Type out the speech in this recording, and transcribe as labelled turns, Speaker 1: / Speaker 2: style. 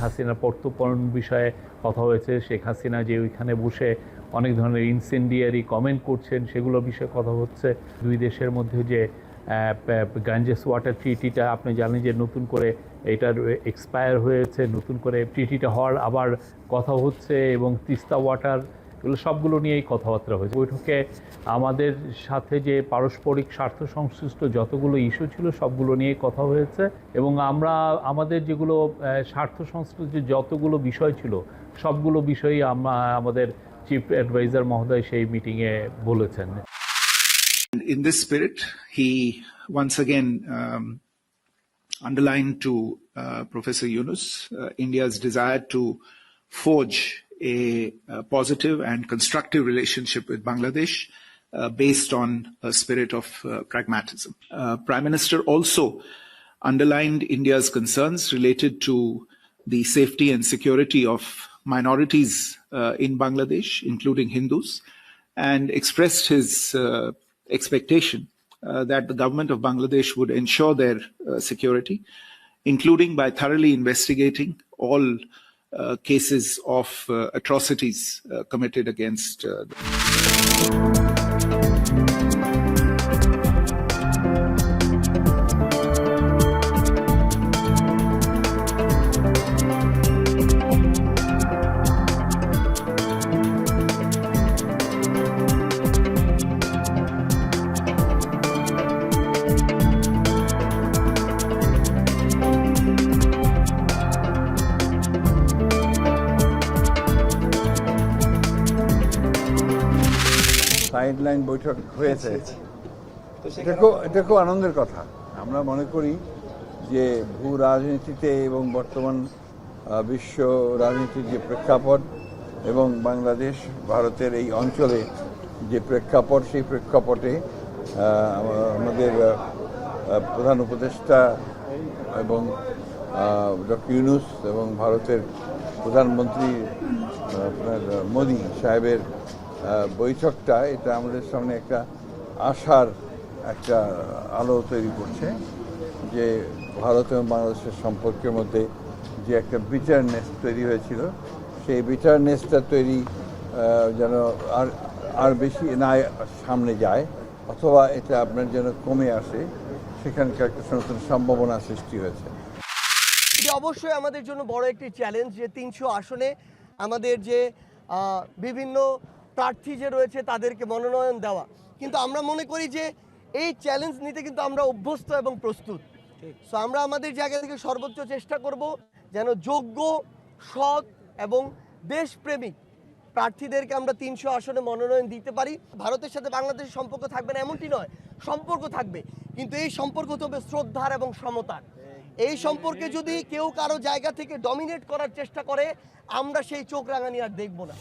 Speaker 1: হাসিনার প্রত্যর্পণ বিষয়ে কথা হয়েছে। শেখ হাসিনা যে ওইখানে বসে অনেক ধরনের ইনসেন্ডিয়ারি কমেন্ট করছেন সেগুলোর বিষয়ে কথা হচ্ছে। দুই দেশের মধ্যে যে গাঞ্জেস ওয়াটার ট্রিটিটা আপনি জানেন যে নতুন করে এটার এক্সপায়ার হয়েছে, নতুন করে ট্রিটিটা হওয়ার আবার কথা হচ্ছে, এবং তিস্তা ওয়াটার, এগুলো সবগুলো নিয়েই কথাবার্তা হয়েছে। বৈঠকে আমাদের সাথে যে পারস্পরিক স্বার্থ সংশ্লিষ্ট যতগুলো ইস্যু ছিল সবগুলো নিয়েই কথা হয়েছে, এবং আমরা আমাদের যেগুলো স্বার্থ সংশ্লিষ্ট যতগুলো বিষয় ছিল সবগুলো বিষয়ই আমাদের চিফ অ্যাডভাইজার মহোদয় সেই মিটিংয়ে বলেছেন।
Speaker 2: In this spirit, he once again underlined to Professor Yunus India's desire to forge a positive and constructive relationship with Bangladesh based on a spirit of pragmatism. Prime Minister also underlined India's concerns related to the safety and security of minorities in Bangladesh, including Hindus, and expressed his expectation that the government of Bangladesh would ensure their security, including by thoroughly investigating all cases of atrocities committed against
Speaker 3: sideline বৈঠক হয়েছে, এটা খুব আনন্দের কথা। আমরা মনে করি যে ভূ রাজনীতিতে এবং বর্তমান বিশ্ব রাজনীতির যে প্রেক্ষাপট এবং বাংলাদেশ ভারতের এই অঞ্চলে যে প্রেক্ষাপট, সেই প্রেক্ষাপটে আমাদের প্রধান উপদেষ্টা এবং ডক্টর ইউনূস এবং ভারতের প্রধানমন্ত্রী আপনার মোদি সাহেবের বৈঠকটা, এটা আমাদের সামনে একটা আশার একটা আলো তৈরি করছে যে ভারত এবং বাংলাদেশের সম্পর্কের মধ্যে যে একটা বিটারনেস তৈরি হয়েছিল, সেই বিটারনেসটা তৈরি যেন আর বেশি না সামনে যায়, অথবা এটা আপনার যেন কমে আসে, সেখানকার একটা নতুন সম্ভাবনা সৃষ্টি হয়েছে।
Speaker 4: এটি অবশ্যই আমাদের জন্য বড় একটি চ্যালেঞ্জ যে 300 আসনে আমাদের যে বিভিন্ন প্রার্থী যে রয়েছে তাদেরকে মনোনয়ন দেওয়া, কিন্তু আমরা মনে করি যে এই চ্যালেঞ্জ নিতে কিন্তু আমরা অভ্যস্ত এবং প্রস্তুত। সো আমরা আমাদের জায়গা থেকে সর্বোচ্চ চেষ্টা করব যেন যোগ্য, সৎ এবং দেশপ্রেমিক প্রার্থীদেরকে আমরা 300 আসনে মনোনয়ন দিতে পারি। ভারতের সাথে বাংলাদেশের সম্পর্ক থাকবে না এমনটি নয়, সম্পর্ক থাকবে, কিন্তু এই সম্পর্ক হবে শ্রদ্ধার এবং সমতার। এই সম্পর্কে যদি কেউ কারো জায়গা থেকে ডমিনেট করার চেষ্টা করে, আমরা সেই চোখ রাঙানি আর দেখব না।